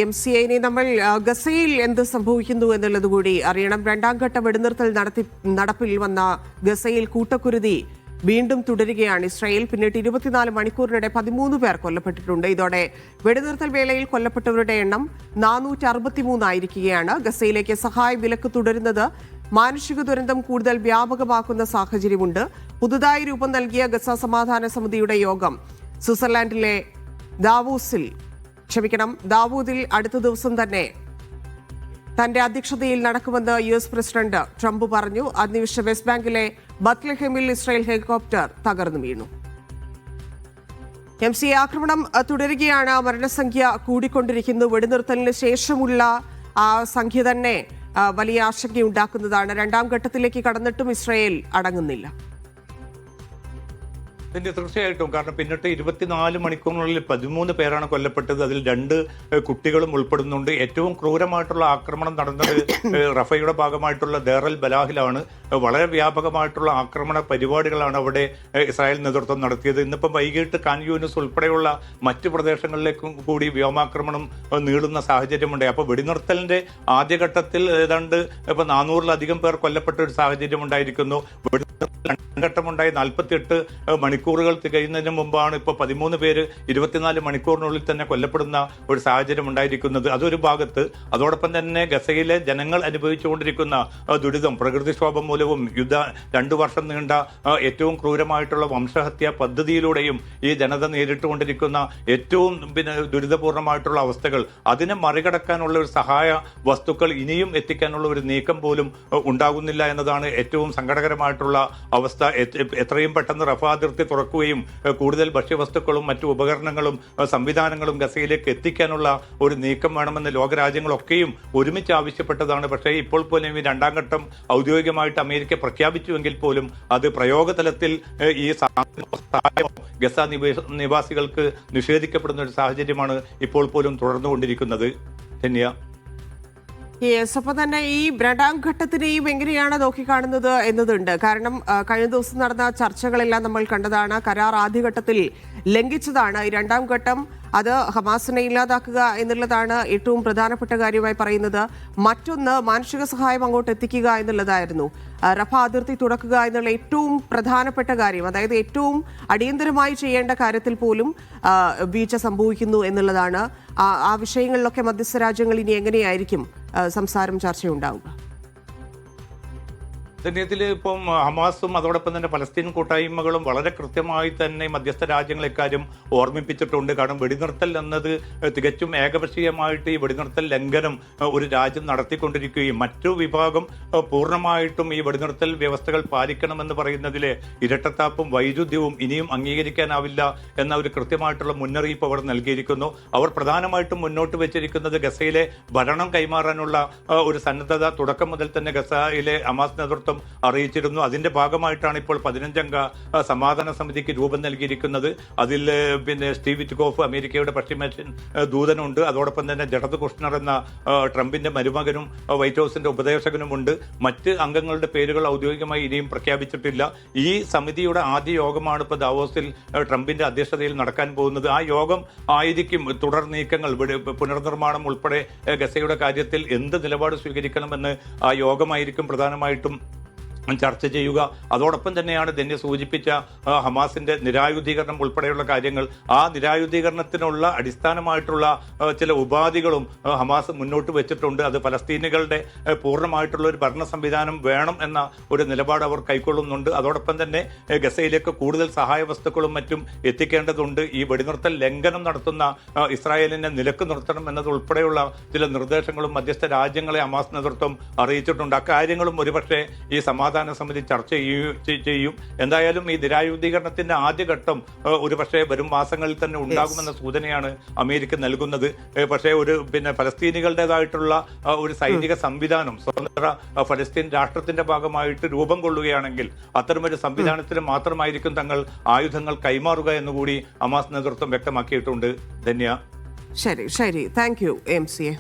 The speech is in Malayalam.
MCA നമ്മൾ ഗസയിൽ എന്ത് സംഭവിക്കുന്നു എന്നുള്ളത് കൂടി അറിയണം. രണ്ടാം ഘട്ട വെടിനിർത്തൽ നടപ്പിൽ വന്ന ഗസയിൽ കൂട്ടക്കുരുതി വീണ്ടും തുടരുകയാണ് ഇസ്രായേൽ. പിന്നീട് 24 മണിക്കൂറിനിടെ 13 പേർ കൊല്ലപ്പെട്ടിട്ടുണ്ട്. ഇതോടെ വെടിനിർത്തൽ വേളയിൽ കൊല്ലപ്പെട്ടവരുടെ എണ്ണം 463 ആയിരിക്കുകയാണ്. ഗസയിലേക്ക് സഹായ വിലക്ക് തുടരുന്നത് മാനുഷിക ദുരന്തം കൂടുതൽ വ്യാപകമാക്കുന്ന സാഹചര്യമുണ്ട്. പുതുതായി രൂപം നൽകിയ ഗസ സമാധാന സമിതിയുടെ യോഗം സ്വിറ്റ്സർലാൻഡിലെ ദാവൂദിൽ അടുത്ത ദിവസം തന്നെ തന്റെ അധ്യക്ഷതയിൽ നടക്കുമെന്ന് US പ്രസിഡന്റ് ട്രംപ് പറഞ്ഞു. അധിനിവേശ വെസ്റ്റ് ബാങ്കിലെ ബത്ലഹേമിൽ ഇസ്രായേൽ ഹെലികോപ്റ്റർ തകർന്നു വീണു. MCA ആക്രമണം തുടരുകയാണ്. മരണസംഖ്യ കൂടിക്കൊണ്ടിരിക്കുന്നു. വെടിനിർത്തലിന് ശേഷമുള്ള ആ സംഖ്യ തന്നെ വലിയ ആശങ്കയുണ്ടാക്കുന്നതാണ്. രണ്ടാം ഘട്ടത്തിലേക്ക് കടന്നിട്ടും ഇസ്രായേൽ അടങ്ങുന്നില്ല. തീർച്ചയായിട്ടും. കാരണം പിന്നിട്ട് 24 മണിക്കൂറിനുള്ളിൽ 13 പേരാണ് കൊല്ലപ്പെട്ടത്. അതിൽ 2 കുട്ടികളും ഉൾപ്പെടുന്നുണ്ട്. ഏറ്റവും ക്രൂരമായിട്ടുള്ള ആക്രമണം നടന്നത് റഫയുടെ ഭാഗമായിട്ടുള്ള ദേറൽ ബലാഹിലാണ്. വളരെ വ്യാപകമായിട്ടുള്ള ആക്രമണ പരിപാടികളാണ് അവിടെ ഇസ്രായേൽ നേതൃത്വം നടത്തിയത്. ഇന്നിപ്പം വൈകിട്ട് ഖാൻ യൂനിസ് ഉൾപ്പെടെയുള്ള മറ്റ് പ്രദേശങ്ങളിലേക്കും കൂടി വ്യോമാക്രമണം നീളുന്ന സാഹചര്യമുണ്ട്. അപ്പോൾ വെടിനിർത്തലിന്റെ ആദ്യഘട്ടത്തിൽ ഏതാണ്ട് 400-ലധികം പേർ കൊല്ലപ്പെട്ട ഒരു സാഹചര്യം ഉണ്ടായിരിക്കുന്നു. ഘട്ടമുണ്ടായി 48 മണിക്കൂറുകൾ തികയുന്നതിന് മുമ്പാണ് ഇപ്പോൾ 13 പേര് 24 മണിക്കൂറിനുള്ളിൽ തന്നെ കൊല്ലപ്പെടുന്ന ഒരു സാഹചര്യം ഉണ്ടായിരിക്കുന്നത്. അതൊരു ഭാഗത്ത്. അതോടൊപ്പം തന്നെ ഗസയിലെ ജനങ്ങൾ അനുഭവിച്ചുകൊണ്ടിരിക്കുന്ന ദുരിതം, പ്രകൃതിക്ഷോഭം മൂലവും 2 വർഷം നീണ്ട ഏറ്റവും ക്രൂരമായിട്ടുള്ള വംശഹത്യ പദ്ധതിയിലൂടെയും ഈ ജനത നേരിട്ടുകൊണ്ടിരിക്കുന്ന ഏറ്റവും ദുരിതപൂർണമായിട്ടുള്ള അവസ്ഥകൾ, അതിനെ മറികടക്കാനുള്ള ഒരു സഹായ വസ്തുക്കൾ ഇനിയും എത്തിക്കാനുള്ള ഒരു നീക്കം പോലും ഉണ്ടാകുന്നില്ല എന്നതാണ് ഏറ്റവും സങ്കടകരമായിട്ടുള്ള അവസ്ഥ. എത്രയും പെട്ടെന്ന് റഫ അതിർത്തി തുറക്കുകയും കൂടുതൽ ഭക്ഷ്യവസ്തുക്കളും മറ്റു ഉപകരണങ്ങളും സംവിധാനങ്ങളും ഗസയിലേക്ക് എത്തിക്കാനുള്ള ഒരു നീക്കം വേണമെന്ന് ലോകരാജ്യങ്ങളൊക്കെയും ഒരുമിച്ച് ആവശ്യപ്പെട്ടതാണ്. പക്ഷേ ഇപ്പോൾ പോലും ഈ രണ്ടാം ഘട്ടം ഔദ്യോഗികമായിട്ട് അമേരിക്ക പ്രഖ്യാപിച്ചുവെങ്കിൽ പോലും അത് പ്രയോഗതലത്തിൽ ഈ സഹായം ഗസ നിവാസികൾക്ക് നിഷേധിക്കപ്പെടുന്ന ഒരു സാഹചര്യമാണ് ഇപ്പോൾ പോലും തുടർന്നുകൊണ്ടിരിക്കുന്നത്. ധന്യ. അപ്പൊ തന്നെ ഈ രണ്ടാം ഘട്ടത്തിനെയും എങ്ങനെയാണ് നോക്കിക്കാണുന്നത് എന്നതുണ്ട്. കാരണം കഴിഞ്ഞ ദിവസം നടന്ന ചർച്ചകളെല്ലാം നമ്മൾ കണ്ടതാണ്. കരാർ ആദ്യഘട്ടത്തിൽ ലംഘിച്ചതാണ്. ഈ രണ്ടാം ഘട്ടം അത് ഹമാസിനെ ഇല്ലാതാക്കുക എന്നുള്ളതാണ് ഏറ്റവും പ്രധാനപ്പെട്ട കാര്യമായി പറയുന്നത്. മറ്റൊന്ന് മാനുഷിക സഹായം അങ്ങോട്ട് എത്തിക്കുക എന്നുള്ളതായിരുന്നു. റഫ അതിർത്തി തുറക്കുക എന്നുള്ള ഏറ്റവും പ്രധാനപ്പെട്ട കാര്യം, അതായത് ഏറ്റവും അടിയന്തരമായി ചെയ്യേണ്ട കാര്യത്തിൽ പോലും വീഴ്ച സംഭവിക്കുന്നു എന്നുള്ളതാണ്. ആ വിഷയങ്ങളിലൊക്കെ മധ്യസ്ഥ രാജ്യങ്ങൾ ഇനി എങ്ങനെയായിരിക്കും സംസാരം ചർച്ചയുണ്ടാവുക? ധന്യത്തിൽ ഇപ്പം ഹമാസും അതോടൊപ്പം തന്നെ പലസ്തീൻ കൂട്ടായ്മകളും വളരെ കൃത്യമായി തന്നെ മധ്യസ്ഥ രാജ്യങ്ങൾ ഇക്കാര്യം ഓർമ്മിപ്പിച്ചിട്ടുണ്ട്. കാരണം വെടിനിർത്തൽ എന്നത് തികച്ചും ഏകപക്ഷീയമായിട്ട് ഈ വെടിനിർത്തൽ ലംഘനം ഒരു രാജ്യം നടത്തിക്കൊണ്ടിരിക്കുകയും മറ്റു വിഭാഗം പൂർണ്ണമായിട്ടും ഈ വെടിനിർത്തൽ വ്യവസ്ഥകൾ പാലിക്കണമെന്ന് പറയുന്നതിലെ ഇരട്ടത്താപ്പും വൈരുദ്ധ്യവും ഇനിയും അംഗീകരിക്കാനാവില്ല എന്ന ഒരു കൃത്യമായിട്ടുള്ള മുന്നറിയിപ്പ് അവർ നൽകിയിരിക്കുന്നു. അവർ പ്രധാനമായിട്ടും മുന്നോട്ട് വെച്ചിരിക്കുന്നത് ഗസയിലെ ഭരണം കൈമാറാനുള്ള ഒരു സന്നദ്ധത തുടക്കം മുതൽ തന്നെ ഗസയിലെ ഹമാസ് നേതൃത്വം അറിയിച്ചിരുന്നു. അതിന്റെ ഭാഗമായിട്ടാണ് ഇപ്പോൾ 15-അംഗ സമാധാന സമിതിക്ക് രൂപം നൽകിയിരിക്കുന്നത്. അതിൽ സ്റ്റീവ് വിറ്റ്കോഫ്, അമേരിക്കയുടെ പശ്ചിമേഷ്യൻ ദൂതനുണ്ട്. അതോടൊപ്പം തന്നെ ജെറഡ് കുഷ്നർ എന്ന ട്രംപിന്റെ മരുമകനും വൈറ്റ് ഹൗസിന്റെ ഉപദേശകനുമുണ്ട്. മറ്റ് അംഗങ്ങളുടെ പേരുകൾ ഔദ്യോഗികമായി ഇനിയും പ്രഖ്യാപിച്ചിട്ടില്ല. ഈ സമിതിയുടെ ആദ്യ യോഗമാണ് ഇപ്പോൾ ദാവോസിൽ ട്രംപിന്റെ അധ്യക്ഷതയിൽ നടക്കാൻ പോകുന്നത്. ആ യോഗം ആയിരിക്കും തുടർ നീക്കങ്ങൾ, പുനർനിർമ്മാണം ഉൾപ്പെടെ ഗസയുടെ കാര്യത്തിൽ എന്ത് നിലപാട് സ്വീകരിക്കണമെന്ന് ആ യോഗമായിരിക്കും പ്രധാനമായിട്ടും ചർച്ച ചെയ്യുക. അതോടൊപ്പം തന്നെയാണ് ധന്യ സൂചിപ്പിച്ച ഹമാസിന്റെ നിരായുധീകരണം ഉൾപ്പെടെയുള്ള കാര്യങ്ങൾ. ആ നിരായുധീകരണത്തിനുള്ള അടിസ്ഥാനമായിട്ടുള്ള ചില ഉപാധികളും ഹമാസ് മുന്നോട്ട് വെച്ചിട്ടുണ്ട്. അത് പലസ്തീനികളുടെ പൂർണ്ണമായിട്ടുള്ള ഒരു ഭരണ സംവിധാനം വേണം എന്ന ഒരു നിലപാട് അവർ കൈക്കൊള്ളുന്നുണ്ട്. അതോടൊപ്പം തന്നെ ഗസയിലേക്ക് കൂടുതൽ സഹായ വസ്തുക്കളും മറ്റും എത്തിക്കേണ്ടതുണ്ട്. ഈ വെടിനിർത്തൽ ലംഘനം നടത്തുന്ന ഇസ്രായേലിനെ നിലക്ക് നിർത്തണം എന്നത് ഉൾപ്പെടെയുള്ള ചില നിർദ്ദേശങ്ങളും മധ്യസ്ഥ രാജ്യങ്ങളെ ഹമാസ് നേതൃത്വം അറിയിച്ചിട്ടുണ്ട്. അക്കാര്യങ്ങളും ഒരുപക്ഷെ ഈ സമാധാന സമിതി ചർച്ച ചെയ്യും. എന്തായാലും ഈ നിരായുധീകരണത്തിന്റെ ആദ്യഘട്ടം ഒരുപക്ഷെ വരും മാസങ്ങളിൽ തന്നെ ഉണ്ടാകുമെന്ന സൂചനയാണ് അമേരിക്ക നൽകുന്നത്. പക്ഷേ പലസ്തീനികളുടേതായിട്ടുള്ള ഒരു സൈനിക സംവിധാനം സ്വതന്ത്ര ഫലസ്തീൻ രാഷ്ട്രത്തിന്റെ ഭാഗമായിട്ട് രൂപം കൊള്ളുകയാണെങ്കിൽ അത്തരമൊരു സംവിധാനത്തിന് മാത്രമായിരിക്കും തങ്ങൾ ആയുധങ്ങൾ കൈമാറുക എന്നുകൂടി ഹമാസ് നേതൃത്വം വ്യക്തമാക്കിയിട്ടുണ്ട്. ധന്യ. ശരി, താങ്ക് യു MCA.